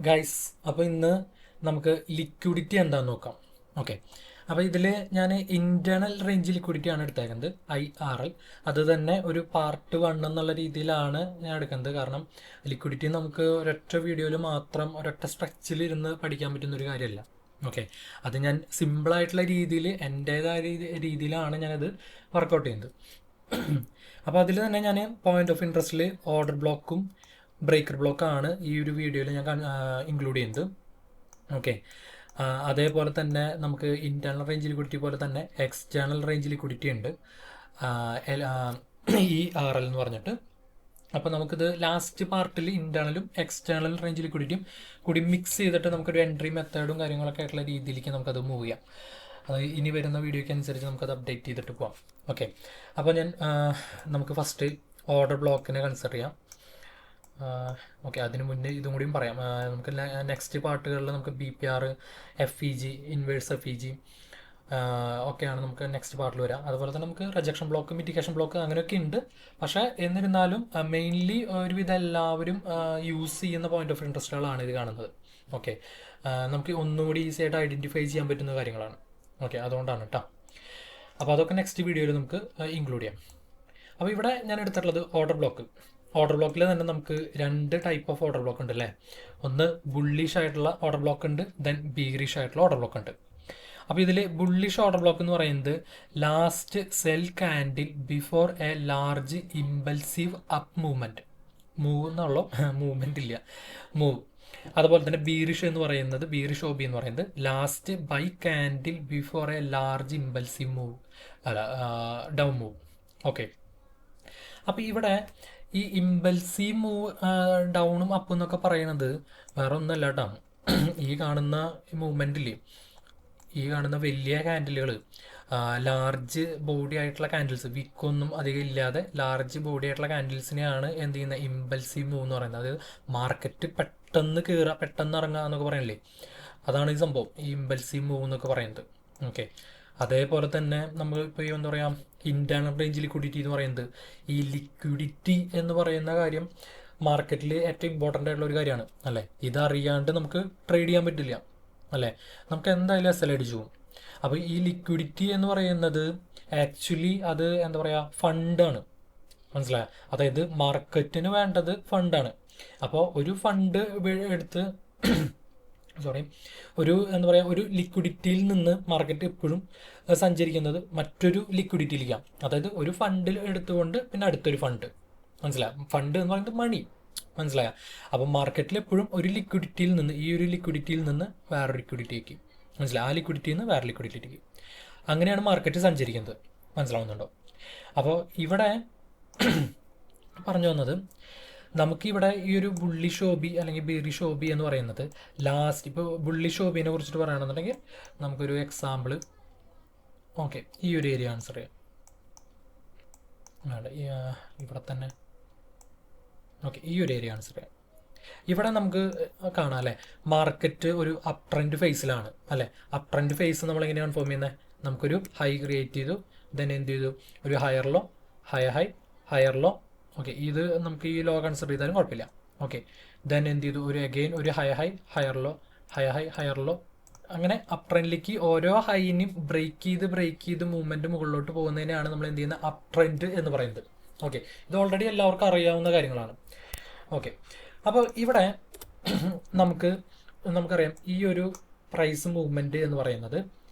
Guys, അപ്പോൾ ഇന്ന് നമുക്ക് ലിക്വിഡിറ്റി എന്താന്ന് നോക്കാം. ഓക്കെ, അപ്പോൾ ഇതിൽ ഞാൻ ഇൻറ്റേർണൽ റേഞ്ച് ലിക്വിഡിറ്റി ആണ് എടുത്തേക്കുന്നത്, IRL. അത് തന്നെ ഒരു പാർട്ട് 1 എന്നുള്ള രീതിയിലാണ് ഞാൻ എടുക്കുന്നത്. കാരണം ലിക്വിഡിറ്റി നമുക്ക് ഒരൊറ്റ വീഡിയോയിൽ മാത്രം ഒരൊറ്റ സ്ട്രെച്ചിൽ ഇരുന്ന് പഠിക്കാൻ പറ്റുന്ന ഒരു കാര്യമല്ല. ഓക്കെ, അത് ഞാൻ സിമ്പിളായിട്ടുള്ള രീതിയിൽ എൻ്റേതായ രീതിയിലാണ് ഞാനത് വർക്കൗട്ട് ചെയ്യുന്നത്. അപ്പോൾ അതിൽ തന്നെ ഞാൻ പോയിന്റ് ഓഫ് ഇൻട്രസ്റ്റിൽ ഓർഡർ ബ്ലോക്കും ബ്രേക്കർ ബ്ലോക്കാണ് ഈ ഒരു വീഡിയോയിൽ ഞാൻ ഇൻക്ലൂഡ് ചെയ്യുന്നത്. ഓക്കെ, അതേപോലെ തന്നെ നമുക്ക് ഇൻറ്റേർണൽ റേഞ്ച് ലിക്വിഡിറ്റി പോലെ തന്നെ എക്സ്റ്റേണൽ റേഞ്ച് ലിക്വിഡിറ്റി ഉണ്ട്, ERL എന്ന് പറഞ്ഞിട്ട്. അപ്പോൾ നമുക്കിത് ലാസ്റ്റ് പാർട്ടിൽ ഇൻറ്റേർണലും എക്സ്റ്റേണൽ റേഞ്ച് ലിക്വിഡിറ്റിയും കൂടി മിക്സ് ചെയ്തിട്ട് നമുക്കൊരു എൻട്രി മെത്തേഡും കാര്യങ്ങളൊക്കെ ആയിട്ടുള്ള രീതിയിലേക്ക് നമുക്കത് മൂവ് ചെയ്യാം. അത് ഇനി വരുന്ന വീഡിയോയ്ക്ക് അനുസരിച്ച് നമുക്കത് അപ്ഡേറ്റ് ചെയ്തിട്ട് പോകാം. ഓക്കെ, അപ്പോൾ നമുക്ക് ഫസ്റ്റ് ഓർഡർ ബ്ലോക്കിനെ കൺസിഡർ ചെയ്യാം. ഓക്കെ, അതിന് മുന്നേ ഇതും കൂടിയും പറയാം. നമുക്ക് നെക്സ്റ്റ് പാർട്ടുകളിൽ നമുക്ക് BPR, FEG, ഇൻവേഴ്സ് FEG ഒക്കെയാണ് നമുക്ക് നെക്സ്റ്റ് പാർട്ടിൽ വരാം. അതുപോലെ തന്നെ നമുക്ക് റിജക്ഷൻ ബ്ലോക്ക്, മിറ്റിഗേഷൻ ബ്ലോക്ക് അങ്ങനെയൊക്കെ ഉണ്ട്. പക്ഷേ എന്നിരുന്നാലും മെയിൻലി ഒരുവിധം എല്ലാവരും യൂസ് ചെയ്യുന്ന പോയിന്റ് ഓഫ് ഇൻട്രസ്റ്റുകളാണ് ഇത് കാണുന്നത്. ഓക്കെ, നമുക്ക് ഒന്നുകൂടി ഈസി ആയിട്ട് ഐഡൻറ്റിഫൈ ചെയ്യാൻ പറ്റുന്ന കാര്യങ്ങളാണ്. ഓക്കെ, അതുകൊണ്ടാണ് കേട്ടോ. അപ്പോൾ അതൊക്കെ നെക്സ്റ്റ് വീഡിയോയിൽ നമുക്ക് ഇൻക്ലൂഡ് ചെയ്യാം. അപ്പോൾ ഇവിടെ ഞാൻ എടുത്തിട്ടുള്ളത് ഓർഡർ ബ്ലോക്ക്. ഓർഡർ ബ്ലോക്കിൽ തന്നെ നമുക്ക് 2 ടൈപ്പ് ഓഫ് ഓർഡർ ബ്ലോക്ക് ഉണ്ട് അല്ലേ. ഒന്ന് ബുള്ളിഷ് ആയിട്ടുള്ള ഓർഡർ ബ്ലോക്ക് ഉണ്ട്, ദെൻ ബീറിഷ് ആയിട്ടുള്ള ഓർഡർ ബ്ലോക്ക് ഉണ്ട്. അപ്പോൾ ഇതിൽ ബുള്ളിഷ് ഓർഡർ ബ്ലോക്ക് എന്ന് പറയുന്നത് last sell candle before a large impulsive up movement. Move എന്നുള്ള മൂവ്മെൻ്റ് ഇല്ല, മൂവ്. അതുപോലെ തന്നെ ബീറിഷ് എന്ന് പറയുന്നത്, ബീറിഷ് OB എന്ന് പറയുന്നത് last buy candle before a large impulsive move, അല്ല ഡൗൺ മൂവ്. ഓക്കെ, അപ്പോൾ ഇവിടെ ഈ ഇമ്പൾസീവ് മൂവ് ഡൗണും അപ്പും എന്നൊക്കെ പറയുന്നത് വേറെ ഒന്നല്ല കേട്ടോ. ഈ കാണുന്ന മൂവ്മെൻറ്റിൽ ഈ കാണുന്ന വലിയ കാൻഡിലുകൾ, ലാർജ് ബോഡി ആയിട്ടുള്ള കാൻഡിൽസ്, വിക്കൊന്നും അധികം ഇല്ലാതെ ലാർജ് ബോഡി ആയിട്ടുള്ള കാൻഡിൽസിനെയാണ് എന്ത് ചെയ്യുന്ന ഇമ്പൾസീവ് മൂവ് എന്ന് പറയുന്നത്. അതായത് മാർക്കറ്റ് പെട്ടെന്ന് കയറുക, പെട്ടെന്ന് ഇറങ്ങുക എന്നൊക്കെ പറയണില്ലേ, അതാണ് ഈ സംഭവം, ഈ ഇമ്പൾസീവ് മൂവ് എന്നൊക്കെ പറയുന്നത്. ഓക്കെ, അതേപോലെ തന്നെ നമ്മൾ ഇപ്പോൾ എന്താ പറയുക, ഇൻറ്റേർണൽ റേഞ്ച് ലിക്വിഡിറ്റി എന്ന് പറയുന്നത്, ഈ ലിക്വിഡിറ്റി എന്ന് പറയുന്ന കാര്യം മാർക്കറ്റിൽ ഏറ്റവും ഇമ്പോർട്ടൻ്റ് ആയിട്ടുള്ള ഒരു കാര്യമാണ് അല്ലേ. ഇതറിയാണ്ട് നമുക്ക് ട്രേഡ് ചെയ്യാൻ പറ്റില്ല അല്ലേ, നമുക്ക് എന്തായാലും SL അടിച്ചു പോകും. അപ്പോൾ ഈ ലിക്വിഡിറ്റി എന്ന് പറയുന്നത് ആക്ച്വലി അത് എന്താ പറയുക, ഫണ്ടാണ്, മനസ്സിലായോ. അതായത് മാർക്കറ്റിന് വേണ്ടത് ഫണ്ടാണ്. അപ്പോൾ ഒരു ഫണ്ട് എടുത്ത് ഒരു എന്താ പറയുക, ഒരു ലിക്വിഡിറ്റിയിൽ നിന്ന് മാർക്കറ്റ് എപ്പോഴും സഞ്ചരിക്കുന്നത് മറ്റൊരു ലിക്വിഡിറ്റിയിലേക്കാണ്. അതായത് ഒരു ഫണ്ടിൽ എടുത്തുകൊണ്ട് പിന്നെ അടുത്തൊരു ഫണ്ട്, മനസ്സിലായോ. ഫണ്ട് എന്ന് പറയുന്നത് മണി, മനസ്സിലായ. അപ്പം മാർക്കറ്റിൽ എപ്പോഴും ഒരു ലിക്വിഡിറ്റിയിൽ നിന്ന്, ഈ ഒരു ലിക്വിഡിറ്റിയിൽ നിന്ന് വേറൊരു ലിക്വിഡിറ്റിക്ക്, മനസ്സിലായി, ആ ലിക്വിഡിറ്റിയിൽ നിന്ന് വേറെ ലിക്വിഡിറ്റിക്ക്, അങ്ങനെയാണ് മാർക്കറ്റ് സഞ്ചരിക്കുന്നത്. മനസ്സിലാവുന്നുണ്ടോ? അപ്പോൾ ഇവിടെ പറഞ്ഞു വന്നത്, നമുക്കിവിടെ ഈ ഒരു ബുള്ളിഷ് OB അല്ലെങ്കിൽ ബീറിഷ് OB എന്ന് പറയുന്നത് ലാസ്റ്റ്, ഇപ്പോൾ ബുള്ളിഷ് OBനെ കുറിച്ചിട്ട് പറയുകയാണെന്നുണ്ടെങ്കിൽ നമുക്കൊരു എക്സാമ്പിൾ, ഓക്കെ, ഈ ഒരു ഏരിയ ആൻസർ ചെയ്യാം. ഇവിടെ തന്നെ, ഓക്കെ, ഈ ഒരു ഏരിയ ആൻസർ ചെയ്യാം. ഇവിടെ നമുക്ക് കാണാം അല്ലേ, മാർക്കറ്റ് ഒരു അപ് ട്രെൻഡ് ഫേസിലാണ് അല്ലേ. അപ് ട്രെൻഡ് ഫേസ് നമ്മൾ എങ്ങനെയാണ് ഫോം ചെയ്യുന്നത്, നമുക്കൊരു ഹൈ ക്രിയേറ്റ് ചെയ്തു, ദെൻ എന്ത് ചെയ്തു, ഒരു higher low, higher low. Okay, ഇത് നമുക്ക് ഈ ലോ കൺസിഡർ ചെയ്താലും കുഴപ്പമില്ല. ഓക്കെ, ദെൻ എന്ത് ചെയ്തു, ഒരു അഗെയിൻ ഒരു ഹയർ ലോ, ഹയർ ലോ. അങ്ങനെ അപ് ട്രെൻഡിലേക്ക് ഓരോ ഹൈനും ബ്രേക്ക് ചെയ്ത് മൂവ്മെൻറ്റ് മുകളിലോട്ട് പോകുന്നതിനെയാണ് നമ്മൾ എന്ത് ചെയ്യുന്നത്, അപ് ട്രെൻഡ് എന്ന് പറയുന്നത്. ഓക്കെ, ഇത് ഓൾറെഡി എല്ലാവർക്കും അറിയാവുന്ന കാര്യങ്ങളാണ്. ഓക്കെ, അപ്പോൾ ഇവിടെ നമുക്കറിയാം ഈ ഒരു പ്രൈസ് മൂവ്മെൻറ്റ് എന്ന് പറയുന്നത്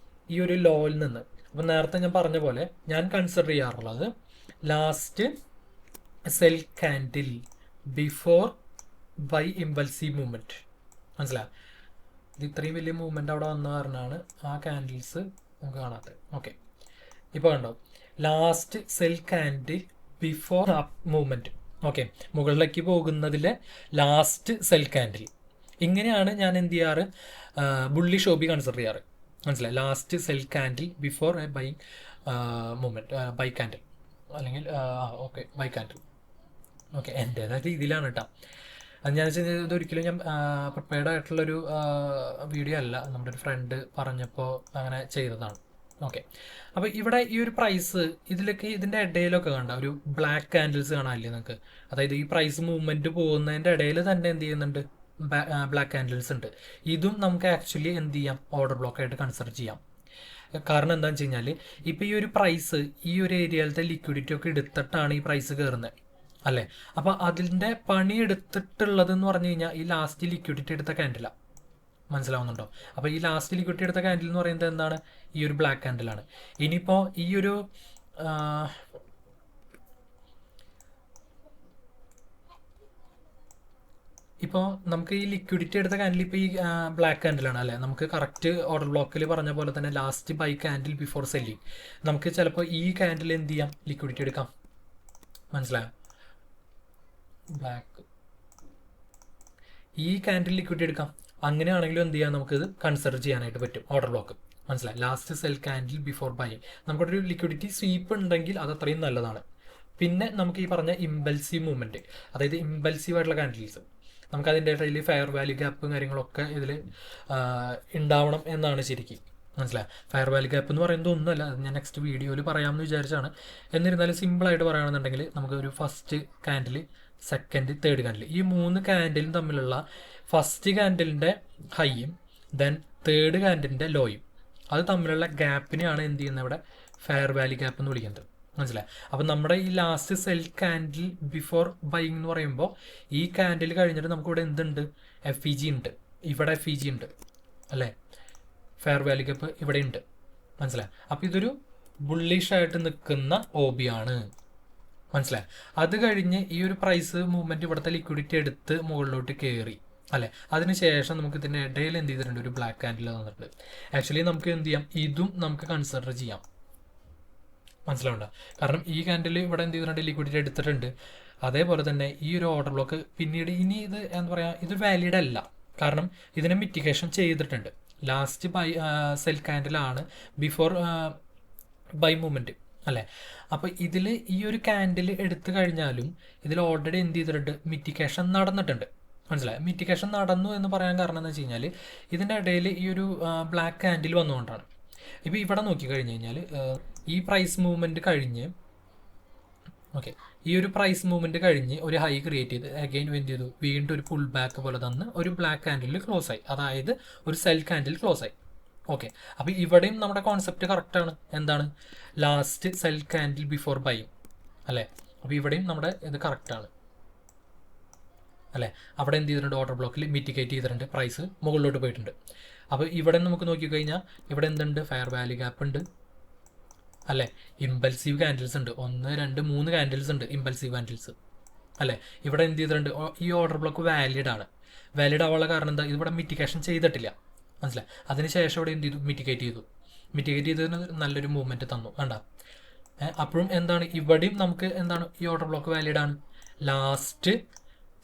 ഈ ഒരു ലോയിൽ നിന്ന്, അപ്പോൾ നേരത്തെ ഞാൻ പറഞ്ഞ പോലെ ഞാൻ കൺസിഡർ ചെയ്യാറുള്ളത് last sell candle before buy impulsive movement, മനസ്സിലായി. ഇത് ഇത്രയും വലിയ മൂവ്മെൻറ്റ് അവിടെ വന്ന കാരണമാണ് ആ കാൻഡിൽസ് നമുക്ക് കാണാത്തത്. ഓക്കെ, ഇപ്പോൾ കണ്ടോ, last sell candle before up movement. Okay, മുകളിലേക്ക് പോകുന്നതിലെ ലാസ്റ്റ് സെൽ കാൻഡിൽ. ഇങ്ങനെയാണ് ഞാൻ എന്ത് ചെയ്യാറ്, ബുള്ളിഷ് OB കൺസിഡർ ചെയ്യാറ്, മനസ്സിലായി. Last sell candle before a buy movement, buy candle അല്ലെങ്കിൽ ഓക്കെ, ബൈ കാൻഡിൽ. ഓക്കെ, എൻ്റേതായ രീതിയിലാണ് കേട്ടോ. അത് ഞാൻ ഇതൊരിക്കലും ഞാൻ പ്രിപ്പയർഡ് ആയിട്ടുള്ളൊരു വീഡിയോ അല്ല, നമ്മുടെ ഒരു ഫ്രണ്ട് പറഞ്ഞപ്പോൾ അങ്ങനെ ചെയ്തതാണ്. ഓക്കെ, അപ്പോൾ ഇവിടെ ഈ ഒരു പ്രൈസ് ഇതിലൊക്കെ ഇതിൻ്റെ ഇടയിലൊക്കെ കണ്ട ഒരു ബ്ലാക്ക് കാൻഡിൽസ് കാണാനില്ലേ നിങ്ങൾക്ക്. അതായത് ഈ പ്രൈസ് മൂവ്മെൻറ്റ് പോകുന്നതിൻ്റെ ഇടയിൽ തന്നെ എന്ത് ചെയ്യുന്നുണ്ട്, ബ്ലാക്ക് കാൻഡിൽസ് ഉണ്ട്. ഇതും നമുക്ക് ആക്ച്വലി എന്ത് ചെയ്യാം, ഓർഡർ ബ്ലോക്ക് ആയിട്ട് കൺസിഡർ ചെയ്യാം. കാരണം എന്താണെന്ന് വെച്ച് കഴിഞ്ഞാൽ ഇപ്പോൾ ഈ ഒരു പ്രൈസ് ഈ ഒരു ഏരിയയിലത്തെ ലിക്വിഡിറ്റി ഒക്കെ എടുത്തിട്ടാണ് ഈ പ്രൈസ് കയറുന്നത് അല്ലേ. അപ്പോൾ അതിൻ്റെ പണി എടുത്തിട്ടുള്ളതെന്ന് പറഞ്ഞു കഴിഞ്ഞാൽ ഈ ലാസ്റ്റ് ലിക്വിഡിറ്റി എടുത്ത ക്യാൻഡിലാണ്. മനസ്സിലാവുന്നുണ്ടോ? അപ്പോൾ ഈ ലാസ്റ്റ് ലിക്വിഡിറ്റി എടുത്ത ക്യാൻഡിൽ എന്ന് പറയുന്നത് എന്താണ്, ഈ ഒരു ബ്ലാക്ക് ക്യാൻഡിലാണ്. ഇനിയിപ്പോൾ ഈ ഒരു ഇപ്പോൾ നമുക്ക് ഈ ലിക്വിഡിറ്റി എടുത്ത ക്യാൻഡിൽ ഇപ്പോൾ ഈ ബ്ലാക്ക് ക്യാൻഡിലാണ് അല്ലേ. നമുക്ക് കറക്റ്റ് ഓർഡർ ബ്ലോക്കിൽ പറഞ്ഞ പോലെ തന്നെ last buy candle before selling. നമുക്ക് ചിലപ്പോൾ ഈ ക്യാൻഡിൽ എന്ത് ചെയ്യാം, ലിക്വിഡിറ്റി എടുക്കാം. മനസ്സിലായോ? ബ്ലാക്ക് ഈ ക്യാൻഡിൽ ലിക്വിഡിറ്റി എടുക്കാം. അങ്ങനെയാണെങ്കിലും എന്ത് ചെയ്യാം, നമുക്കിത് കൺസിഡർ ചെയ്യാനായിട്ട് പറ്റും ഓർഡർ ബ്ലോക്ക്. മനസ്സിലായി? Last sell candle before buy. നമുക്കൊരു ലിക്വിഡിറ്റി സ്വീപ്പ് ഉണ്ടെങ്കിൽ അത് അത്രയും നല്ലതാണ്. പിന്നെ നമുക്ക് ഈ പറഞ്ഞ ഇമ്പൾസീവ് മൂവ്മെൻറ്റ്, അതായത് ഇമ്പൾസീവ് ആയിട്ടുള്ള ക്യാൻഡിൽസ്, നമുക്ക് അതിൻ്റെ ഇടയിൽ ഫെയർ വാല്യൂ ഗ്യാപ്പും കാര്യങ്ങളൊക്കെ ഇതിൽ ഉണ്ടാവണം എന്നാണ് ശരിക്കും. മനസ്സിലായി? ഫെയർ വാല്യൂ ഗ്യാപ്പ് എന്ന് പറയുന്നത് ഒന്നുമല്ല, അത് ഞാൻ നെക്സ്റ്റ് വീഡിയോയിൽ പറയാമെന്ന് വിചാരിച്ചാണ്. എന്നിരുന്നാലും സിമ്പിളായിട്ട് പറയുകയാണെന്നുണ്ടെങ്കിൽ നമുക്ക് ഒരു first candle, second, third candle, ഈ 3 ക്യാൻഡിലും തമ്മിലുള്ള ഫസ്റ്റ് ക്യാൻഡിലിൻ്റെ ഹൈയും ദെൻ തേർഡ് ക്യാൻഡിലിൻ്റെ ലോയും, അത് തമ്മിലുള്ള ഗ്യാപ്പിനെയാണ് എന്ത് ചെയ്യുന്നത് ഇവിടെ ഫെയർ വാല്യൂ ഗ്യാപ്പ് എന്ന് വിളിക്കുന്നത്. മനസ്സിലായി? അപ്പം നമ്മുടെ ഈ last sell candle before buying എന്ന് പറയുമ്പോൾ ഈ ക്യാൻഡിൽ കഴിഞ്ഞിട്ട് നമുക്കിവിടെ എന്തുണ്ട്, FEG ഉണ്ട്, ഇവിടെ FEG ഉണ്ട് അല്ലേ, ഫെയർ വാല്യൂ ഗ്യാപ്പ് ഇവിടെ ഉണ്ട്. മനസ്സിലായി? അപ്പോൾ ഇതൊരു ബുള്ളിഷായിട്ട് നിൽക്കുന്ന OB ആണ്. മനസ്സിലായി? അത് കഴിഞ്ഞ് ഈ ഒരു പ്രൈസ് മൂവ്മെൻറ്റ് ഇവിടുത്തെ ലിക്വിഡിറ്റി എടുത്ത് മുകളിലോട്ട് കയറി അല്ലേ. അതിനുശേഷം നമുക്ക് ഇതിൻ്റെ ഇടയിൽ എന്ത് ചെയ്തിട്ടുണ്ട്, ഒരു ബ്ലാക്ക് ക്യാൻഡിൽ തന്നിട്ടുണ്ട്. ആക്ച്വലി നമുക്ക് എന്ത് ചെയ്യാം, ഇതും നമുക്ക് കൺസിഡർ ചെയ്യാം. മനസ്സിലാവണ്ട? കാരണം ഈ ക്യാൻഡിൽ ഇവിടെ എന്ത് ചെയ്തിട്ടുണ്ട്, ലിക്വിഡിറ്റി എടുത്തിട്ടുണ്ട്. അതേപോലെ തന്നെ ഈ ഒരു ഓർഡർ ബ്ലോക്ക് പിന്നീട് ഇനി ഇത് എന്താ പറയുക, ഇത് വാലിഡ് അല്ല. കാരണം ഇതിനെ മിറ്റിഗേഷൻ ചെയ്തിട്ടുണ്ട്. ലാസ്റ്റ് ബൈ സെൽ ക്യാൻഡിലാണ് ബിഫോർ ബൈ മൂവ്മെൻറ്റ് അല്ലേ. അപ്പോൾ ഇതിൽ ഈ ഒരു ക്യാൻഡിൽ എടുത്തു കഴിഞ്ഞാലും ഇതിൽ ഓൾറെഡി എന്ത് ചെയ്തിട്ടുണ്ട്, മിറ്റിഗേഷൻ നടന്നിട്ടുണ്ട്. മനസ്സിലായി? മിറ്റിഗേഷൻ നടന്നു എന്ന് പറയാൻ കാരണം എന്ന് വെച്ച് കഴിഞ്ഞാൽ ഇതിൻ്റെ ഇടയിൽ ഈ ഒരു ബ്ലാക്ക് ക്യാൻഡിൽ വന്നുകൊണ്ടാണ്. ഇപ്പോൾ ഇവിടെ നോക്കിക്കഴിഞ്ഞ് കഴിഞ്ഞാൽ ഈ പ്രൈസ് മൂവ്മെൻറ്റ് കഴിഞ്ഞ്, ഓക്കെ, ഈ ഒരു പ്രൈസ് മൂവ്മെൻറ്റ് കഴിഞ്ഞ് ഒരു ഹൈ ക്രിയേറ്റ് ചെയ്ത് അഗെയിൻ എന്ത് ചെയ്തു, വീണ്ടും ഒരു പുൾ ബാക്ക് പോലെ തന്ന് ഒരു ബ്ലാക്ക് ക്യാൻഡിൽ ക്ലോസ് ആയി, അതായത് ഒരു സെൽ ക്യാൻഡിൽ ക്ലോസ് ആയി. ഓക്കെ, അപ്പോൾ ഇവിടെയും നമ്മുടെ കോൺസെപ്റ്റ് കറക്റ്റാണ്. എന്താണ്, last sell candle before buy അല്ലേ. അപ്പോൾ ഇവിടെയും നമ്മുടെ ഇത് കറക്റ്റാണ് അല്ലേ. അവിടെ എന്ത് ചെയ്തിട്ടുണ്ട്, ഓർഡർ ബ്ലോക്കിൽ മിറ്റിഗേറ്റ് ചെയ്തിട്ടുണ്ട്, പ്രൈസ് മുകളിലോട്ട് പോയിട്ടുണ്ട്. അപ്പോൾ ഇവിടെ നമുക്ക് നോക്കിക്കഴിഞ്ഞാൽ ഇവിടെ എന്തുണ്ട്, ഫെയർ വാല്യൂ ഗ്യാപ്പ് ഉണ്ട് അല്ലേ. ഇമ്പൾസീവ് ക്യാൻഡിൽസ് ഉണ്ട്, 1, 2, 3 ക്യാൻഡിൽസ് ഉണ്ട്, ഇമ്പൾസീവ് ക്യാൻഡിൽസ് അല്ലേ. ഇവിടെ എന്ത് ചെയ്തിട്ടുണ്ട്, ഈ ഓർഡർ ബ്ലോക്ക് വാലിഡ് ആണ്. വാലിഡ് ആവാനുള്ള കാരണം എന്താ, ഇതിവിടെ മിറ്റിഗേഷൻ ചെയ്തിട്ടില്ല. മനസ്സിലായി? അതിനുശേഷം ഇവിടെ എന്ത് ചെയ്തു, മിറ്റിഗേറ്റ് ചെയ്തതിന് നല്ലൊരു മൂവ്മെൻറ്റ് തന്നു. വേണ്ട, അപ്പോഴും എന്താണ്, ഇവിടെയും നമുക്ക് എന്താണ്, ഈ ഓർഡർ ബ്ലോക്ക് വാലിഡ് ആണ്. Last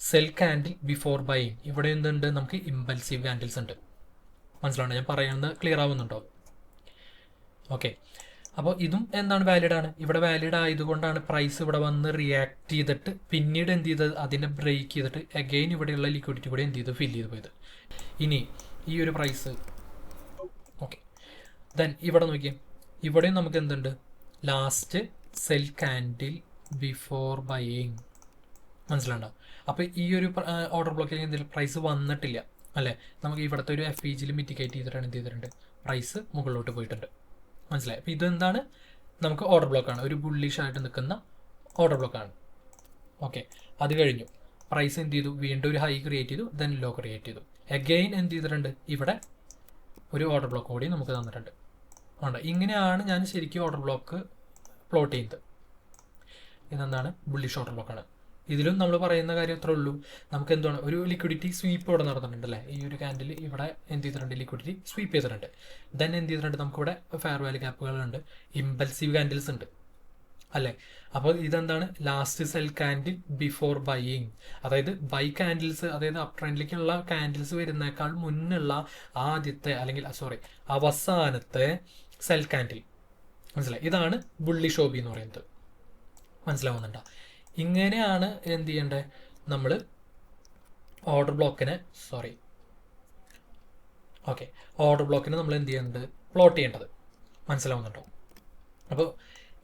sell candle before buying, ഇവിടെ എന്തുണ്ട്, നമുക്ക് ഇമ്പൾസീവ് ക്യാൻഡിൽസ് ഉണ്ട്. മനസ്സിലാവണം ഞാൻ പറയുന്നത്, ക്ലിയർ ആവുന്നുണ്ടോ? ഓക്കെ, അപ്പോൾ ഇതും എന്താണ്, വാലിഡ് ആണ്. ഇവിടെ വാലിഡ് ആയതുകൊണ്ടാണ് പ്രൈസ് ഇവിടെ വന്ന് റിയാക്ട് ചെയ്തിട്ട് പിന്നീട് എന്ത് ചെയ്തത്, അതിനെ ബ്രേക്ക് ചെയ്തിട്ട് അഗെയിൻ ഇവിടെയുള്ള ലിക്വിഡിറ്റി കൂടെ എന്ത് ചെയ്തു, ഫില്ല് ചെയ്ത് പോയത്. ഇനി ഈ ഒരു പ്രൈസ്, ഓക്കെ, ദെൻ ഇവിടെ നോക്കിയേ, ഇവിടെയും നമുക്ക് എന്തുണ്ട്, last sell candle before buying. മനസ്സിലാണ്ടോ? അപ്പോൾ ഈ ഒരു ഓർഡർ ബ്ലോക്കിൽ എന്തെങ്കിലും പ്രൈസ് വന്നിട്ടില്ല അല്ലേ. നമുക്ക് ഇവിടുത്തെ ഒരു FEGയിൽ മിറ്റിഗേറ്റ് ചെയ്തിട്ടാണ് എന്ത് ചെയ്തിട്ടുണ്ട്, പ്രൈസ് മുകളിലോട്ട് പോയിട്ടുണ്ട്. മനസ്സിലായി? അപ്പോൾ ഇതെന്താണ്, നമുക്ക് ഓർഡർ ബ്ലോക്കാണ്, ഒരു ബുള്ളിഷ് ആയിട്ട് നിൽക്കുന്ന ഓർഡർ ബ്ലോക്കാണ്. ഓക്കെ, അത് കഴിഞ്ഞു പ്രൈസ് എന്ത് ചെയ്തു, വീണ്ടും ഒരു ഹൈ ക്രിയേറ്റ് ചെയ്തു, ദെൻ ലോ ക്രിയേറ്റ് ചെയ്തു. അഗെയിൻ എന്ത് ചെയ്തിട്ടുണ്ട്, ഇവിടെ ഒരു ഓർഡർ ബ്ലോക്ക് കൂടി നമുക്ക് തന്നിട്ടുണ്ട്. വേണ്ട, ഇങ്ങനെയാണ് ഞാൻ ശരിക്കും ഓർഡർ ബ്ലോക്ക് പ്ലോട്ട് ചെയ്യുന്നത്. ഇതെന്താണ്, ബുള്ളിഷ് ഓർഡർ ബ്ലോക്കാണ്. ഇതിലും നമ്മൾ പറയുന്ന കാര്യം അത്രേ ഉള്ളൂ. നമുക്ക് എന്താണ്, ഒരു ലിക്വിഡിറ്റി സ്വീപ്പ് ഇവിടെ നടന്നിട്ടുണ്ട് അല്ലേ. ഈ ഒരു ക്യാൻഡിൽ ഇവിടെ എന്ത് ചെയ്തിട്ടുണ്ട്, ലിക്വിഡിറ്റി സ്വീപ്പ് ചെയ്തിട്ടുണ്ട്. ദെൻ എന്ത് ചെയ്തിട്ടുണ്ട്, നമുക്കിവിടെ ഫെയർ വാല്യൂ ഗ്യാപ്പുകളുണ്ട്, ഇമ്പൾസീവ് ക്യാൻഡിൽസ് ഉണ്ട് അല്ലേ. അപ്പോൾ ഇതെന്താണ്, last sell candle before buying, അതായത് ബൈ ക്യാൻഡിൽസ്, അതായത് അപ് ട്രെൻഡിലേക്കുള്ള ക്യാൻഡിൽസ് വരുന്നേക്കാൾ മുന്നുള്ള ആദ്യത്തെ അല്ലെങ്കിൽ അവസാനത്തെ സെൽ ക്യാൻഡിൽ. മനസ്സിലായി? ഇതാണ് ബുള്ളിഷ് OB എന്ന് പറയുന്നത്. മനസ്സിലാവുന്നുണ്ടോ? ഇങ്ങനെയാണ് എന്ത് ചെയ്യേണ്ടത്, നമ്മൾ ഓർഡർ ബ്ലോക്കിനെ നമ്മൾ എന്ത് ചെയ്യേണ്ടത്, പ്ലോട്ട് ചെയ്യേണ്ടത്. മനസ്സിലാവുന്നുണ്ടോ? അപ്പോൾ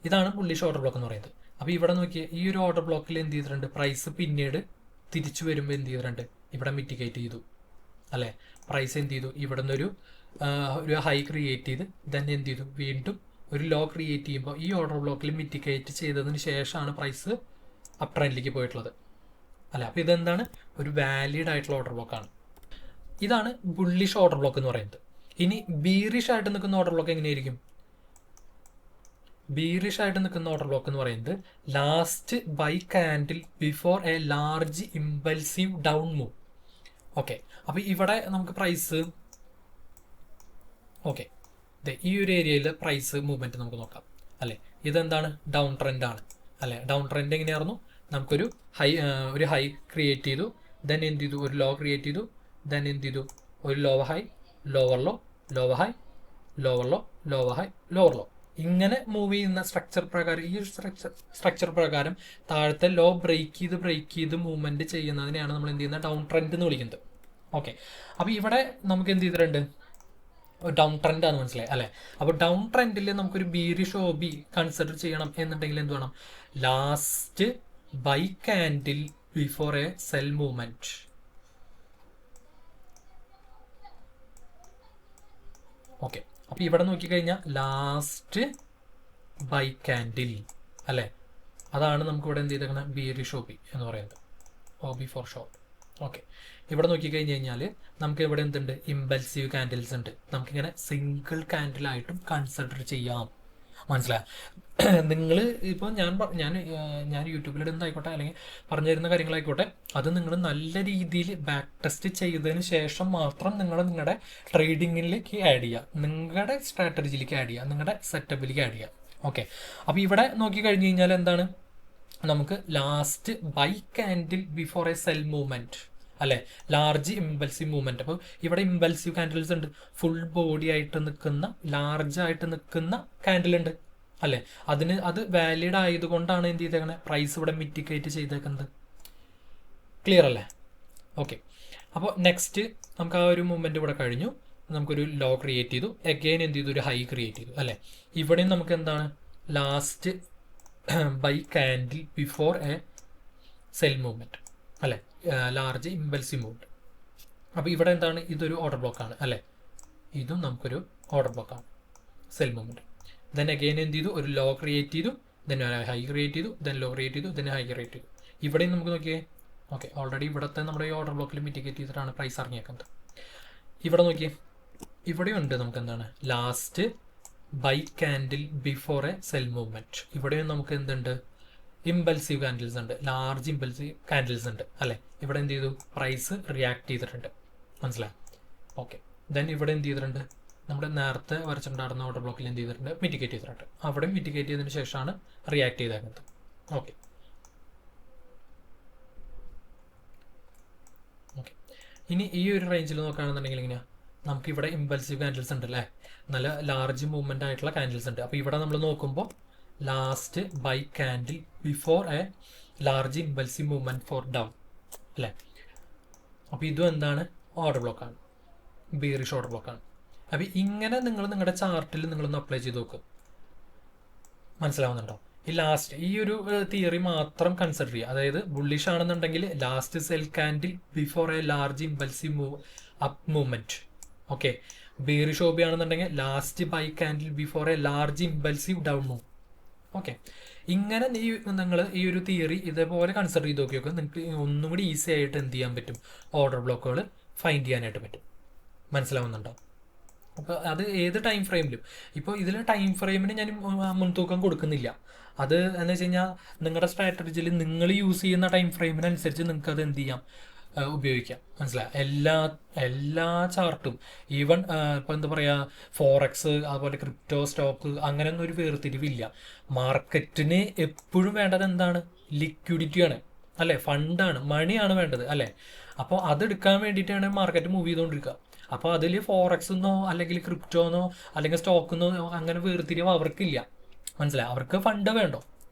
ഇതാണ് ബുള്ളിഷ് ഓർഡർ ബ്ലോക്ക് എന്ന് പറയുന്നത്. അപ്പോൾ ഇവിടെ നോക്കിയാൽ ഈ ഒരു ഓർഡർ ബ്ലോക്കിൽ എന്ത് ചെയ്തിട്ടുണ്ട്, പ്രൈസ് പിന്നീട് തിരിച്ചു വരുമ്പോൾ എന്ത് ചെയ്തിട്ടുണ്ട്, ഇവിടെ മിറ്റിഗേറ്റ് ചെയ്തു അല്ലേ. പ്രൈസ് എന്ത് ചെയ്തു, ഇവിടെ നിന്നൊരു ഒരു ഹൈ ക്രിയേറ്റ് ചെയ്ത് ദെൻ എന്ത് ചെയ്തു, വീണ്ടും ഒരു ലോ ക്രിയേറ്റ് ചെയ്യുമ്പോൾ ഈ ഓർഡർ ബ്ലോക്കിൽ മിറ്റിഗേറ്റ് ചെയ്തതിന് ശേഷമാണ് പ്രൈസ് അപ് ട്രെൻഡിലേക്ക് പോയിട്ടുള്ളത് അല്ലേ. അപ്പോൾ ഇതെന്താണ്, ഒരു വാലിഡ് ആയിട്ടുള്ള ഓർഡർ ബ്ലോക്കാണ്. ഇതാണ് ബുള്ളിഷ് ഓർഡർ ബ്ലോക്ക് എന്ന് പറയുന്നത്. ഇനി ബീറിഷ് ആയിട്ട് നിൽക്കുന്ന ഓർഡർ ബ്ലോക്ക് എങ്ങനെയായിരിക്കും? ബീറിഷ് ആയിട്ട് നിൽക്കുന്ന ഓർഡർ ബ്ലോക്ക് എന്ന് പറയുന്നത് last buy candle before a large impulsive down move. Okay, അപ്പോൾ ഇവിടെ നമുക്ക് പ്രൈസ് ഓക്കെ ഈ ഒരു ഏരിയയിൽ പ്രൈസ് മൂവ്മെൻറ്റ് നമുക്ക് നോക്കാം അല്ലേ. ഇതെന്താണ്, ഡൗൺ ട്രെൻഡ് ആണ് അല്ലേ. ഡൗൺ ട്രെൻഡ് എങ്ങനെയായിരുന്നു, നമുക്കൊരു ഹൈ ക്രിയേറ്റ് ചെയ്തു, ദെൻ എന്ത് ചെയ്തു, ഒരു ലോ ക്രിയേറ്റ് ചെയ്തു, ദെൻ എന്ത് ചെയ്തു, ഒരു lower high, lower low, lower high, lower low, lower high, lower low, ഇങ്ങനെ മൂവ് ചെയ്യുന്ന സ്ട്രക്ചർ പ്രകാരം, ഈ സ്ട്രക്ചർ പ്രകാരം താഴത്തെ ലോ ബ്രേക്ക് ചെയ്ത് മൂവ്മെന്റ് ചെയ്യുന്നതിനെയാണ് നമ്മൾ എന്ത് ചെയ്യുന്നത്, ഡൗൺ ട്രെൻഡ് എന്ന് വിളിക്കുന്നത്. ഓക്കെ, അപ്പോൾ ഇവിടെ നമുക്ക് എന്ത് ചെയ്തിട്ടുണ്ട്, ഡൗൺ ട്രെൻഡ് ആണ്, മനസ്സിലായി അല്ലേ. അപ്പോൾ ഡൗൺ ട്രെൻഡിൽ നമുക്കൊരു ബീറിഷ് OB കൺസിഡർ ചെയ്യണം എന്നുണ്ടെങ്കിൽ എന്ത് വേണം, last buy candle before a sell movement. Okay, അപ്പോൾ ഇവിടെ നോക്കിക്കഴിഞ്ഞാൽ ലാസ്റ്റ് ബൈ കാൻഡിൽ അല്ലേ, അതാണ് നമുക്ക് ഇവിടെ എന്ത് ചെയ്തേക്കുന്നത്, ബീറിഷ് OB എന്ന് പറയുന്നത്, OB ഫോർ ഷോർട്ട്. ഓക്കെ, ഇവിടെ നോക്കിക്കഴിഞ്ഞ് കഴിഞ്ഞാൽ നമുക്ക് ഇവിടെ എന്തുണ്ട്, ഇമ്പൾസീവ് കാൻഡിൽസ് ഉണ്ട്. നമുക്കിങ്ങനെ സിംഗിൾ കാൻഡിലായിട്ടും കൺസിഡർ ചെയ്യാം, മനസ്സിലായി. നിങ്ങൾ ഇപ്പോൾ ഞാൻ യൂട്യൂബിലിടുന്നതായിക്കോട്ടെ അല്ലെങ്കിൽ പറഞ്ഞു തരുന്ന കാര്യങ്ങളായിക്കോട്ടെ, അത് നിങ്ങൾ നല്ല രീതിയിൽ ബാക്ക് ടെസ്റ്റ് ചെയ്തതിന് ശേഷം മാത്രം നിങ്ങളുടെ ട്രേഡിങ്ങിലേക്ക് ആഡ് ചെയ്യുക, നിങ്ങളുടെ സ്ട്രാറ്റജിയിലേക്ക് ആഡ് ചെയ്യുക, നിങ്ങളുടെ സെറ്റപ്പിലേക്ക് ആഡ് ചെയ്യുക. ഓക്കെ, അപ്പോൾ ഇവിടെ നോക്കിക്കഴിഞ്ഞ് കഴിഞ്ഞാൽ എന്താണ്, നമുക്ക് last buy candle before a sell movement അല്ലെ, ലാർജ് ഇമ്പൾസീവ് മൂവ്മെന്റ്. അപ്പോൾ ഇവിടെ ഇമ്പൾസീവ് കാൻഡിൽസ് ഉണ്ട്, ഫുൾ ബോഡി ആയിട്ട് നിൽക്കുന്ന, ലാർജ് ആയിട്ട് നിൽക്കുന്ന കാൻഡിൽ ഉണ്ട് അല്ലെ. അത് വാലിഡ് ആയതുകൊണ്ടാണ് എന്ത് ചെയ്തേക്കുന്നത്, പ്രൈസ് ഇവിടെ മിറ്റിഗേറ്റ് ചെയ്തേക്കുന്നത്. ക്ലിയർ അല്ലേ? ഓക്കെ, അപ്പോൾ നെക്സ്റ്റ് നമുക്ക് ആ ഒരു മൂവ്മെന്റ് ഇവിടെ കഴിഞ്ഞു, നമുക്കൊരു ലോ ക്രിയേറ്റ് ചെയ്തു, അഗെയിൻ എന്ത് ചെയ്തു, ഒരു ഹൈ ക്രിയേറ്റ് ചെയ്തു അല്ലെ. ഇവിടെയും നമുക്ക് എന്താണ്, last buy candle before a sell movement അല്ലെ, ലാർജ് ഇമ്പൾസീവ് മൂവ്മെന്റ്. അപ്പോൾ ഇവിടെ എന്താണ്, ഇതൊരു ഓർഡർ ബ്ലോക്കാണ് അല്ലെ, ഇതും നമുക്കൊരു ഓർഡർ ബ്ലോക്കാണ്, സെൽ മൂവ്മെന്റ്. ദെൻ അഗെയിൻ എന്ത് ചെയ്തു, ഒരു ലോ ക്രിയേറ്റ് ചെയ്തു, ദെൻ ഹൈ ക്രിയേറ്റ് ചെയ്തു, ദെൻ ലോ ക്രിയേറ്റ് ചെയ്തു, ദെൻ ഹൈ ക്രിയേറ്റ് ചെയ്തു. ഇവിടെയും നമുക്ക് നോക്കിയേ, ഓക്കെ, ഓൾറെഡി ഇവിടുത്തെ നമ്മുടെ ഈ ഓർഡർ ബ്ലോക്കിൽ മിറ്റിഗേറ്റ് ചെയ്തിട്ടാണ് പ്രൈസ് ഇറങ്ങിയേക്കുന്നത്. ഇവിടെ നോക്കിയേ, ഇവിടെയും ഉണ്ട് നമുക്ക് എന്താണ്, last buy candle before a sell movement. ഇവിടെയും നമുക്ക് എന്തുണ്ട്, ഇമ്പൾസീവ് കാൻഡിൽസ് ഉണ്ട്, ലാർജ് ഇമ്പൾസീവ് കാൻഡിൽസ് ഉണ്ട് അല്ലെ. ഇവിടെ എന്ത് ചെയ്തു, പ്രൈസ് റിയാക്ട് ചെയ്തിട്ടുണ്ട്, മനസ്സിലായി. ഓക്കെ, ദെൻ ഇവിടെ എന്ത് ചെയ്തിട്ടുണ്ട്, നമ്മുടെ നേരത്തെ വരച്ചിട്ടുണ്ടായിരുന്ന ഓർഡർ ബ്ലോക്കിൽ എന്ത് ചെയ്തിട്ടുണ്ട്, മിറ്റിഗേറ്റ് ചെയ്തിട്ടുണ്ട്. അവിടെ മിറ്റിഗേറ്റ് ചെയ്തതിന് ശേഷമാണ് റിയാക്ട് ചെയ്തേക്കുന്നത്. ഓക്കെ, ഇനി ഈ ഒരു റേഞ്ചിൽ നോക്കുകയാണെന്നുണ്ടെങ്കിൽ എങ്ങനെയാണ്, നമുക്കിവിടെ ഇമ്പൾസീവ് കാൻഡിൽസ് ഉണ്ട് അല്ലേ, നല്ല ലാർജ് മൂവ്മെന്റ് ആയിട്ടുള്ള കാൻഡിൽസ് ഉണ്ട്. അപ്പോൾ ഇവിടെ നമ്മൾ നോക്കുമ്പോൾ last buy candle before a large impulsive movement for down അല്ലേ. അപ്പോൾ ഇതും എന്താണ്, ഓർഡർ ബ്ലോക്കാണ്, ബീറിഷ് ഓർഡർ ബ്ലോക്കാണ്. അപ്പോൾ ഇങ്ങനെ നിങ്ങൾ നിങ്ങളുടെ ചാർട്ടിൽ നിങ്ങളൊന്ന് അപ്ലൈ ചെയ്ത് നോക്കും, മനസ്സിലാവുന്നുണ്ടോ? ഈ ഒരു തിയറി മാത്രം കൺസിഡർ ചെയ്യുക. അതായത് ബുള്ളിഷ് ആണെന്നുണ്ടെങ്കിൽ last sell candle before a large impulsive up movement. Okay, bearish OB ആണെന്നുണ്ടെങ്കിൽ last buy candle before a large impulsive down move. Okay, ഇങ്ങനെ നിങ്ങൾ ഈ ഒരു തിയറി ഇതേപോലെ കൺസിഡർ ചെയ്ത് നോക്കിയൊക്കെ നിങ്ങൾക്ക് ഒന്നും കൂടി ഈസി ആയിട്ട് എന്ത് ചെയ്യാൻ പറ്റും, ഓർഡർ ബ്ലോക്കുകൾ ഫൈൻഡ് ചെയ്യാനായിട്ട് പറ്റും. മനസ്സിലാവുന്നുണ്ടോ? അപ്പോൾ അത് ഏത് ടൈം ഫ്രെയിമിലും, ഇപ്പോൾ ഇതിൽ ടൈം ഫ്രെയിമിന് ഞാൻ മുൻതൂക്കം കൊടുക്കുന്നില്ല. അത് എന്ന് വെച്ച് കഴിഞ്ഞാൽ നിങ്ങളുടെ സ്ട്രാറ്റജിയിൽ നിങ്ങൾ യൂസ് ചെയ്യുന്ന ടൈം ഫ്രെയിമിനനുസരിച്ച് നിങ്ങൾക്ക് അത് എന്ത് ചെയ്യാം, ഉപയോഗിക്കാം. മനസ്സിലായി? എല്ലാ ചാർട്ടും, ഈവൻ ഇപ്പം എന്താ പറയുക, ഫോറക്സ് അതുപോലെ ക്രിപ്റ്റോ സ്റ്റോക്ക് അങ്ങനെയൊന്നും ഒരു വേർതിരിവില്ല. മാർക്കറ്റിന് എപ്പോഴും വേണ്ടത് എന്താണ്, ലിക്വിഡിറ്റിയാണ് അല്ലേ, ഫണ്ടാണ്, മണിയാണ് വേണ്ടത് അല്ലേ. അപ്പോൾ അതെടുക്കാൻ വേണ്ടിയിട്ടാണ് മാർക്കറ്റ് മൂവ് ചെയ്തുകൊണ്ടിരിക്കുക. അപ്പോൾ അതിൽ ഫോറക്സ് എന്നോ അല്ലെങ്കിൽ ക്രിപ്റ്റോന്നോ അല്ലെങ്കിൽ സ്റ്റോക്കെന്നോ അങ്ങനെ വേർതിരിവ് അവർക്കില്ല, മനസ്സിലായി? അവർക്ക് ഫണ്ട് വേണ്ടോ.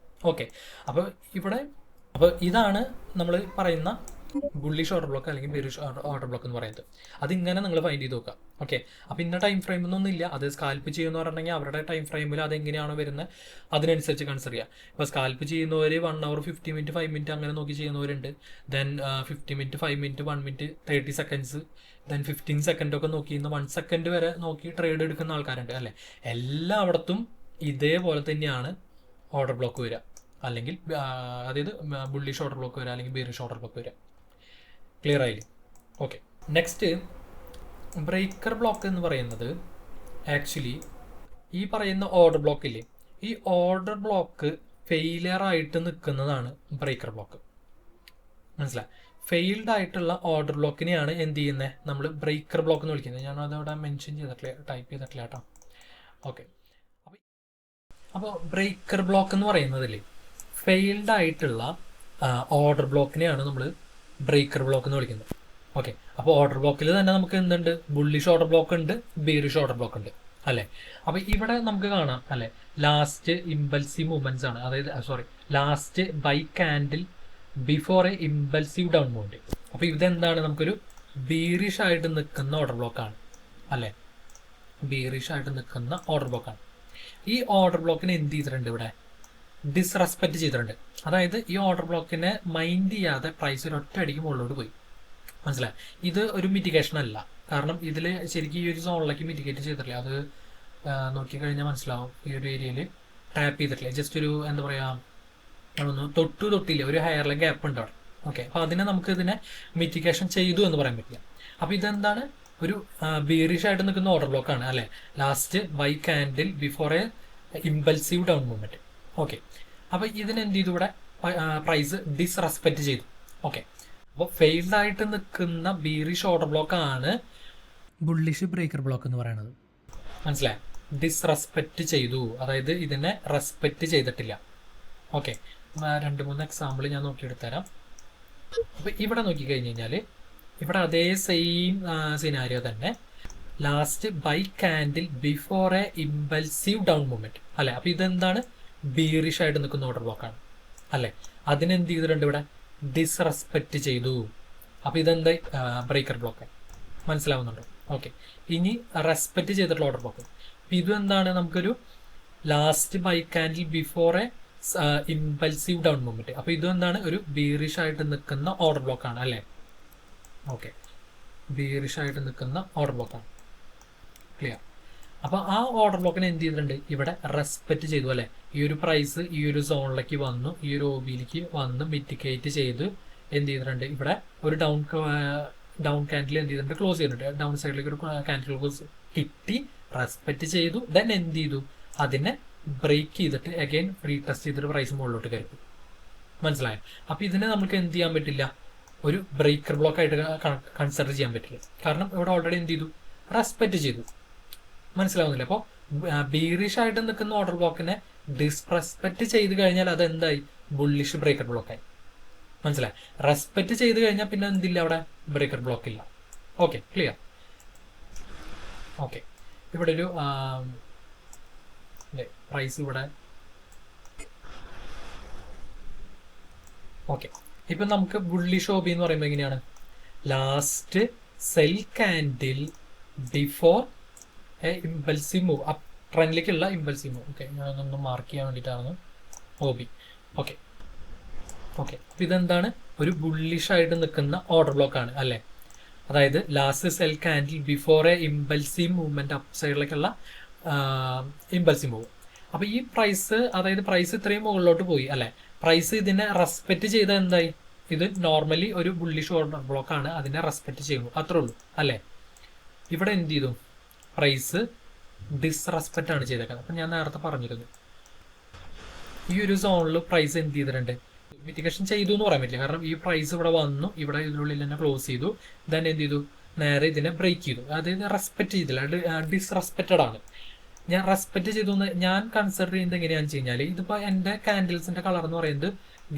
ഓക്കെ, അപ്പോൾ ഇതാണ് നമ്മൾ പറയുന്ന ബുള്ളിഷ് ഓർഡർ ബ്ലോക്ക് അല്ലെങ്കിൽ ബെയറിഷ് ഓർഡർ ബ്ലോക്ക് എന്ന് പറയുന്നത്. അതിങ്ങനെ നിങ്ങൾ ഫൈൻഡ് ചെയ്ത് നോക്കുക. ഓക്കെ, അപ്പോൾ ഇന്ന ടൈം ഫ്രെയിം ഒന്നും ഇല്ല. അത് സ്കാൽപ്പ് ചെയ്യുമെന്ന് പറഞ്ഞിട്ടുണ്ടെങ്കിൽ അവരുടെ ടൈം ഫ്രെയിമിൽ അതെങ്ങനെയാണോ വരുന്നത് അതിനനുസരിച്ച് കൺസിഡർ ചെയ്യുക. ഇപ്പോൾ സ്കാൽപ്പ് ചെയ്യുന്നവർ 1 hour 50 minutes 5 minutes അങ്ങനെ നോക്കി ചെയ്യുന്നവരുണ്ട്. Then 50 minutes 5 minutes 1 minute 30 seconds then 15 seconds ഒക്കെ നോക്കി 1 second വരെ നോക്കി ട്രേഡ് എടുക്കുന്ന ആൾക്കാരുണ്ട് അല്ലേ. എല്ലായിടത്തും ഇതേപോലെ തന്നെയാണ് ഓർഡർ ബ്ലോക്ക് വരിക, അല്ലെങ്കിൽ അതായത് ബുള്ളിഷ് ഓർഡർ ബ്ലോക്ക് വരിക അല്ലെങ്കിൽ ബെയറിഷ് ഓർഡർ ബ്ലോക്ക് വരിക. ക്ലിയർ ആയില്ലേ? ഓക്കെ, നെക്സ്റ്റ് ബ്രേക്കർ ബ്ലോക്ക് എന്ന് പറയുന്നത് ആക്ച്വലി ഈ പറയുന്ന ഓർഡർ ബ്ലോക്ക് ഇല്ലേ, ഈ ഓർഡർ ബ്ലോക്ക് ഫെയിലിയർ ആയിട്ട് നിൽക്കുന്നതാണ് ബ്രേക്കർ ബ്ലോക്ക്. മനസ്സിലായി? ഫെയിൽഡ് ആയിട്ടുള്ള ഓർഡർ ബ്ലോക്കിനെയാണ് എന്ത് ചെയ്യുന്നത്, നമ്മൾ ബ്രേക്കർ ബ്ലോക്ക് എന്ന് വിളിക്കുന്നത്. ഞാൻ അതവിടെ മെൻഷൻ ചെയ്തിട്ടില്ല, ടൈപ്പ് ചെയ്തിട്ടില്ല കേട്ടോ. ഓക്കെ, അപ്പോൾ ബ്രേക്കർ ബ്ലോക്ക് എന്ന് പറയുന്നതിൽ ഫെയിൽഡ് ആയിട്ടുള്ള ഓർഡർ ബ്ലോക്കിനെയാണ് നമ്മൾ ബ്രേക്കർ ബ്ലോക്ക് എന്ന് വിളിക്കുന്നത്. ഓക്കെ, അപ്പോൾ ഓർഡർ ബ്ലോക്കിൽ തന്നെ നമുക്ക് എന്തുണ്ട്, ബുള്ളിഷ് ഓർഡർ ബ്ലോക്ക് ഉണ്ട്, ബെയറിഷ് ഓർഡർ ബ്ലോക്ക് ഉണ്ട് അല്ലേ. അപ്പോൾ ഇവിടെ നമുക്ക് കാണാം അല്ലേ, ലാസ്റ്റ് ഇമ്പൾസീവ് മൂവ്മെന്റ്സ് ആണ്, അതായത് last buy candle before a impulsive down movement. അപ്പോൾ ഇതെന്താണ്, നമുക്കൊരു ബീറിഷ് ആയിട്ട് നിൽക്കുന്ന ഓർഡർ ബ്ലോക്കാണ് അല്ലേ, ബീറിഷ് ആയിട്ട് നിൽക്കുന്ന ഓർഡർ ബ്ലോക്കാണ്. ഈ ഓർഡർ ബ്ലോക്കിനെ എന്ത് ചെയ്തിട്ടുണ്ട്, ഇവിടെ ഡിസ്റെസ്പെക്ട് ചെയ്തിട്ടുണ്ട്. അതായത് ഈ ഓർഡർ ബ്ലോക്കിനെ മൈൻഡ് ചെയ്യാതെ പ്രൈസ് ഒരു ഒറ്റ അടിക്ക് മുകളിലോട്ട് പോയി. മനസ്സിലായി? ഇത് ഒരു മിറ്റിഗേഷൻ അല്ല, കാരണം ഇതിൽ ശരിക്കും ഈ ഒരു സോണിലേക്ക് മിറ്റിഗേറ്റ് ചെയ്തിട്ടില്ല. അത് നോക്കിക്കഴിഞ്ഞാൽ മനസ്സിലാവും, ഈ ഒരു ഏരിയയിൽ ടാപ്പ് ചെയ്തിട്ടില്ല, ജസ്റ്റ് ഒരു എന്താ പറയുക, ഒന്ന് തൊട്ടില്ല, ഒരു ഹെയറിലെ ഗ്യാപ്പ് ഉണ്ട് അവിടെ. ഓക്കെ, അപ്പോൾ അതിനെ നമുക്ക് ഇതിനെ മിറ്റിഗേഷൻ ചെയ്തു എന്ന് പറയാൻ പറ്റില്ല. അപ്പോൾ ഇതെന്താണ്, ഒരു ബീറിഷ് ആയിട്ട് നിൽക്കുന്ന ഓർഡർ ബ്ലോക്കാണ് അല്ലേ, last buy candle before a impulsive down movement. Okay, അപ്പോൾ ഇതിനെന്ത് ചെയ്തു, ഇവിടെ പ്രൈസ് ഡിസ്റെസ്പെക്ട് ചെയ്തു. ഓക്കെ, അപ്പോൾ ഫെയിൽഡ് ആയിട്ട് നിൽക്കുന്ന ബീറിഷ് ഓർഡർ ബ്ലോക്ക് ആണ് ബുള്ളിഷ് ബ്രേക്കർ ബ്ലോക്ക് എന്ന് പറയുന്നത്. മനസ്സിലായി? ഡിസ്റെസ്പെക്ട് ചെയ്തു, അതായത് ഇതിനെ റെസ്പെക്ട് ചെയ്തിട്ടില്ല. ഓക്കെ, 2-3 എക്സാമ്പിൾ ഞാൻ നോക്കിയെടുത്തരാം. അപ്പോൾ ഇവിടെ നോക്കിക്കഴിഞ്ഞ് കഴിഞ്ഞാൽ ഇവിടെ അതേ സെയിം സിനാരിയോ തന്നെ, last buy candle before a impulsive down movement അല്ലെ. അപ്പോൾ ഇതെന്താണ്, ബീറിഷ് ആയിട്ട് നിൽക്കുന്ന ഓർഡർ ബ്ലോക്കാണ് അല്ലെ. അതിനെന്ത് ചെയ്തിട്ടുണ്ട്, ഇവിടെ ഡിസ്റെസ്പെക്ട് ചെയ്തു. അപ്പോൾ ഇതെന്തായി, ബ്രേക്കർ ബ്ലോക്ക്. മനസ്സിലാവുന്നുണ്ടോ? ഓക്കെ, ഇനി റെസ്പെക്ട് ചെയ്തിട്ടുള്ള ഓർഡർ ബ്ലോക്ക്. അപ്പോൾ ഇതും എന്താണ്, നമുക്കൊരു last buy candle before a impulsive down movement. അപ്പോൾ ഇതും എന്താണ്, ഒരു ബീറിഷ് ആയിട്ട് നിൽക്കുന്ന ഓർഡർ ബ്ലോക്കാണ് അല്ലേ. ഓക്കെ, ബീറിഷ് ആയിട്ട് നിൽക്കുന്ന ഓർഡർ ബ്ലോക്കാണ്. ക്ലിയർ? അപ്പോൾ ആ ഓർഡർ ബ്ലോക്കിനെ എന്ത് ചെയ്തിട്ടുണ്ട്, ഇവിടെ റെസ്പെക്ട് ചെയ്തു അല്ലേ. ഈ ഒരു പ്രൈസ് ഈ ഒരു സോണിലേക്ക് വന്നു, ഈ ഒരു OB-യിലേക്ക് വന്ന് മിറ്റിഗേറ്റ് ചെയ്ത് എന്ത് ചെയ്തിട്ടുണ്ട്, ഇവിടെ ഒരു ഡൗൺ കാൻഡിൽ എന്ത് ചെയ്തിട്ടുണ്ട്, ക്ലോസ് ചെയ്തിട്ടുണ്ട്. ഡൗൺ സൈഡിലേക്ക് ഒരു കാൻഡിൽ ക്ലോസ് കിട്ടി, റെസ്പെക്ട് ചെയ്തു. ദെൻ എന്ത് ചെയ്തു, അതിനെ ബ്രേക്ക് ചെയ്തിട്ട് അഗൈൻ ഫ്രീ ടെസ്റ്റ് ചെയ്തിട്ട് പ്രൈസ് മുകളിലോട്ട് കയറി. മനസ്സിലായോ? അപ്പോൾ ഇതിനെ നമുക്ക് എന്ത് ചെയ്യാൻ പറ്റില്ല, ഒരു ബ്രേക്കർ ബ്ലോക്ക് ആയിട്ട് കൺസിഡർ ചെയ്യാൻ പറ്റില്ല. കാരണം ഇവിടെ ഓൾറെഡി എന്ത് ചെയ്തു, റെസ്പെക്ട് ചെയ്തു. മനസ്സിലാവുന്നില്ല? അപ്പോൾ ബീറിഷ് ആയിട്ട് നിൽക്കുന്ന ഓർഡർ ബ്ലോക്കിനെ ഡിസ്റെസ്പെക്ട് ചെയ്ത് കഴിഞ്ഞാൽ അത് എന്തായി, ബുള്ളിഷ് ബ്രേക്കർ ബ്ലോക്കായി. മനസ്സിലായി? റെസ്പെക്ട് ചെയ്ത് കഴിഞ്ഞാൽ പിന്നെ എന്തില്ല, അവിടെ ബ്രേക്കർ ബ്ലോക്ക് ഇല്ല. Okay, clear? ഓക്കെ, ഇവിടെ ഒരു പ്രൈസ് ഇവിടെ. ഓക്കെ, ഇപ്പം നമുക്ക് ബുള്ളിഷ് OB എന്ന് പറയുമ്പോൾ എങ്ങനെയാണ്, last sell candle before a impulsive move, up ട്രെൻഡിലേക്കുള്ള ഇമ്പൾസീവ് മൂവ്. ഓക്കെ, ഞാനൊന്ന് മാർക്ക് ചെയ്യാൻ വേണ്ടിയിട്ടാണ് OB. ഓക്കെ, ഓക്കെ, അപ്പോൾ ഇതെന്താണ്, ഒരു ബുള്ളിഷ് ആയിട്ട് നിൽക്കുന്ന ഓർഡർ ബ്ലോക്ക് ആണ് അല്ലേ. അതായത് last sell candle before a impulsive movement up സൈഡിലേക്കുള്ള ഇമ്പൾസീവ് മൂവ്. അപ്പോൾ ഈ പ്രൈസ്, അതായത് പ്രൈസ് ഇത്രയും മുകളിലോട്ട് പോയി അല്ലേ, പ്രൈസ് ഇതിനെ റെസ്പെക്ട് ചെയ്ത എന്തായി, ഇത് നോർമലി ഒരു ബുള്ളിഷ് ഓർഡർ ബ്ലോക്ക് ആണ്, അതിനെ റെസ്പെക്ട് ചെയ്യുന്നു, അത്രേ ഉള്ളൂ അല്ലേ. ഇവിടെ എന്ത് ചെയ്തു, പ്രൈസ് ഡിസ്റെസ്പെക്ട് ആണ് ചെയ്തേക്കുന്നത്. അപ്പം ഞാൻ നേരത്തെ പറഞ്ഞിരുന്നു, ഈ ഒരു സോണിൽ പ്രൈസ് എന്ത് ചെയ്തിട്ടുണ്ട്, മിറ്റിഗേഷൻ ചെയ്തു എന്ന് പറയാൻ പറ്റില്ല. കാരണം ഈ പ്രൈസ് ഇവിടെ വന്നു, ഇവിടെ ഇതിനുള്ളിൽ തന്നെ ക്ലോസ് ചെയ്തു, ദെൻ എന്ത് ചെയ്തു, നേരെ ഇതിനെ ബ്രേക്ക് ചെയ്തു. അതായത് റെസ്പെക്ട് ചെയ്തില്ല, ഡിസ്റെസ്പെക്റ്റഡ് ആണ്. ഞാൻ റെസ്പെക്ട് ചെയ്തു ഞാൻ കൺസിഡർ ചെയ്യുന്നത് എങ്ങനെയാണെന്ന് വെച്ച് കഴിഞ്ഞാൽ, ഇതിപ്പോൾ എൻ്റെ കാൻഡിൽസിൻ്റെ കളർ എന്ന് പറയുന്നത്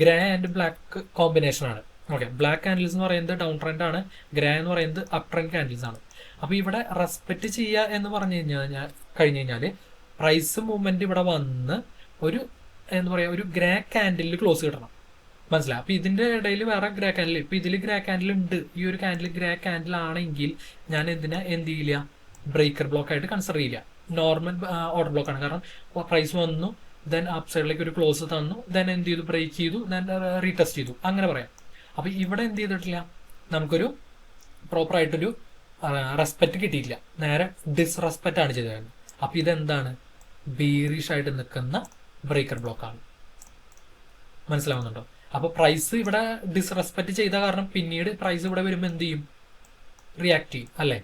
ഗ്രേ ആൻഡ് ബ്ലാക്ക് കോമ്പിനേഷൻ ആണ്. ഓക്കെ, ബ്ലാക്ക് കാൻഡിൽസ് എന്ന് പറയുന്നത് ഡൗൺ ട്രെൻഡ് ആണ്, ഗ്രേ എന്ന് പറയുന്നത് അപ്പ് ട്രെൻഡ് കാൻഡിൽസ് ആണ്. അപ്പോൾ ഇവിടെ റെസ്പെക്ട് ചെയ്യുക എന്ന് പറഞ്ഞു കഴിഞ്ഞാൽ പ്രൈസ് മൂവ്മെന്റ് ഇവിടെ വന്ന് ഒരു എന്താ പറയുക, ഒരു ഗ്രേ കാൻഡിലിൽ ക്ലോസ് കിട്ടണം. മനസ്സിലായി. അപ്പൊ ഇതിന്റെ ഇടയിൽ വേറെ ഗ്രേ കാൻഡിൽ, ഇപ്പൊ ഇതിൽ ഗ്രേ കാൻഡിൽ ഉണ്ട്, ഈ ഒരു കാൻഡിൽ ഗ്രേ കാൻഡിൽ ആണെങ്കിൽ ഞാൻ എന്തിനാ എന്ത് ചെയ്യില്ല, ബ്രേക്കർ ബ്ലോക്ക് ആയിട്ട് കൺസിഡർ ചെയ്യില്ല. നോർമൽ ഓർഡർ ബ്ലോക്ക് ആണ്. കാരണം പ്രൈസ് വന്നു, ദെൻ അപ്പ് സൈഡിലേക്ക് ഒരു ക്ലോസ് തന്നു, ദെൻ എന്ത് ചെയ്തു, ബ്രേക്ക് ചെയ്തു, ദെൻ റീടെസ്റ്റ് ചെയ്തു, അങ്ങനെ പറയാം. അപ്പൊ ഇവിടെ എന്ത് ചെയ്തിട്ടില്ല, നമുക്കൊരു പ്രോപ്പർ ആയിട്ടൊരു റെസ്പെക്ട് കിട്ടിയിട്ടില്ല, നേരെ ഡിസ്റെസ്പെക്ട് ആണ് ചെയ്തത്. അപ്പൊ ഇതെന്താണ്, ബീറിഷ് ആയിട്ട് നിൽക്കുന്ന ബ്രേക്കർ ബ്ലോക്ക് ആണ്. മനസ്സിലാവുന്നുണ്ടോ? അപ്പൊ പ്രൈസ് ഇവിടെ ഡിസ്റെസ്പെക്ട് ചെയ്ത കാരണം പിന്നീട് പ്രൈസ് ഇവിടെ വരുമ്പോൾ എന്ത് ചെയ്യും, റിയാക്ട് ചെയ്യും അല്ലേ?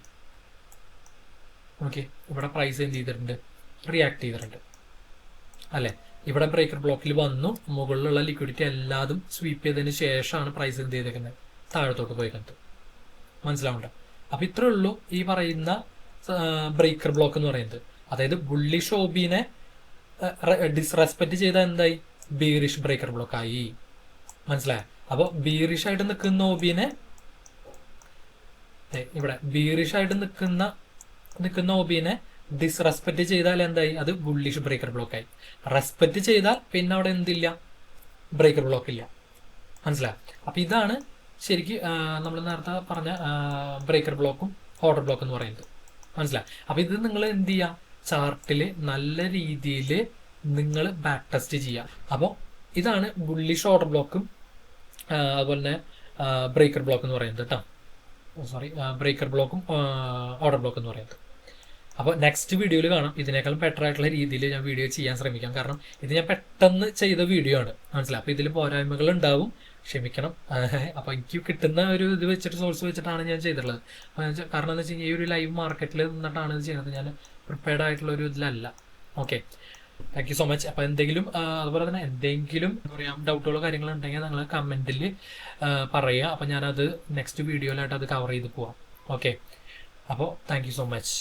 ഓക്കെ, ഇവിടെ പ്രൈസ് എന്ത് ചെയ്തിട്ടുണ്ട്, റിയാക്ട് ചെയ്തിട്ടുണ്ട് അല്ലേ? ഇവിടെ ബ്രേക്കർ ബ്ലോക്കിൽ വന്നു, മുകളിലുള്ള ലിക്വിഡിറ്റി എല്ലാതും സ്വീപ്പ് ചെയ്തതിന് ശേഷമാണ് പ്രൈസ് എന്ത് ചെയ്തേക്കുന്നത്, താഴത്തോട്ട് പോയിക്കുന്നത്. മനസ്സിലാവുന്നുണ്ടോ? അപ്പൊ ഇത്രേ ഉള്ളൂ ഈ പറയുന്ന ബ്രേക്കർ ബ്ലോക്ക് എന്ന് പറയുന്നത്. അതായത് ബുള്ളിഷ് ഓബിനെ ഡിസ്റെസ്പെക്ട് ചെയ്ത എന്തായി, ബീറിഷ് ബ്രേക്കർ ബ്ലോക്ക് ആയി. മനസ്സിലായോ? അപ്പൊ ബീറിഷ് ആയിട്ട് നിൽക്കുന്ന ഓബിനെ, ഇവിടെ ബീറിഷ് ആയിട്ട് നിൽക്കുന്ന ഓബിനെ ഡിസ്റെസ്പെക്ട് ചെയ്താൽ എന്തായി, അത് ബുള്ളിഷ് ബ്രേക്കർ ബ്ലോക്ക് ആയി. റെസ്പെക്ട് ചെയ്താൽ പിന്നെ അവിടെ എന്തില്ല, ബ്രേക്കർ ബ്ലോക്ക് ഇല്ല. മനസ്സിലായോ? അപ്പൊ ഇതാണ് ശരിക്കും നമ്മൾ നേരത്തെ പറഞ്ഞ ബ്രേക്കർ ബ്ലോക്കും ഓർഡർ ബ്ലോക്ക് എന്ന് പറയുന്നത്. മനസ്സിലായി? അപ്പൊ ഇത് നിങ്ങൾ എന്ത് ചെയ്യുക, ചാർട്ടിൽ നല്ല രീതിയിൽ നിങ്ങൾ ബാക്ക് ടെസ്റ്റ് ചെയ്യുക. അപ്പോൾ ഇതാണ് ബുള്ളിഷ് ഓർഡർ ബ്ലോക്കും അതുപോലെ തന്നെ ബ്രേക്കർ ബ്ലോക്ക് എന്ന് പറയുന്നത് കേട്ടോ. സോറി, ബ്രേക്കർ ബ്ലോക്കും ഓർഡർ ബ്ലോക്ക് എന്ന് പറയുന്നത്. അപ്പോൾ നെക്സ്റ്റ് വീഡിയോയിൽ കാണാം. ഇതിനേക്കാൾ ബെറ്റർ ആയിട്ടുള്ള രീതിയിൽ ഞാൻ വീഡിയോ ചെയ്യാൻ ശ്രമിക്കാം. കാരണം ഇത് ഞാൻ പെട്ടെന്ന് ചെയ്ത വീഡിയോ ആണ്. മനസ്സിലായി? അപ്പോൾ ഇതിൽ പോരായ്മകൾ ഉണ്ടാവും, ക്ഷമിക്കണം. അപ്പോൾ എനിക്ക് കിട്ടുന്ന ഒരു ഇത് വെച്ചിട്ട്, സോഴ്സ് വെച്ചിട്ടാണ് ഞാൻ ചെയ്തിട്ടുള്ളത്. കാരണം എന്ന് വെച്ച് കഴിഞ്ഞാൽ ഈ ഒരു ലൈവ് മാർക്കറ്റിൽ നിന്നിട്ടാണ് ഇത് ചെയ്യുന്നത്. ഞാൻ പ്രിപ്പയർഡ് ആയിട്ടുള്ള ഒരു ഇതിലല്ല. Okay, thank you so much. അപ്പോൾ എന്തെങ്കിലും അതുപോലെ തന്നെ എന്തെങ്കിലും എന്താ പറയുക ഡൗട്ടുകളോ കാര്യങ്ങളോ ഉണ്ടെങ്കിൽ നിങ്ങൾ കമൻറ്റിൽ പറയുക. അപ്പോൾ ഞാനത് നെക്സ്റ്റ് വീഡിയോയിലായിട്ട് അത് കവർ ചെയ്ത് പോവാം. ഓക്കെ, അപ്പോൾ താങ്ക് യു സോ മച്ച്.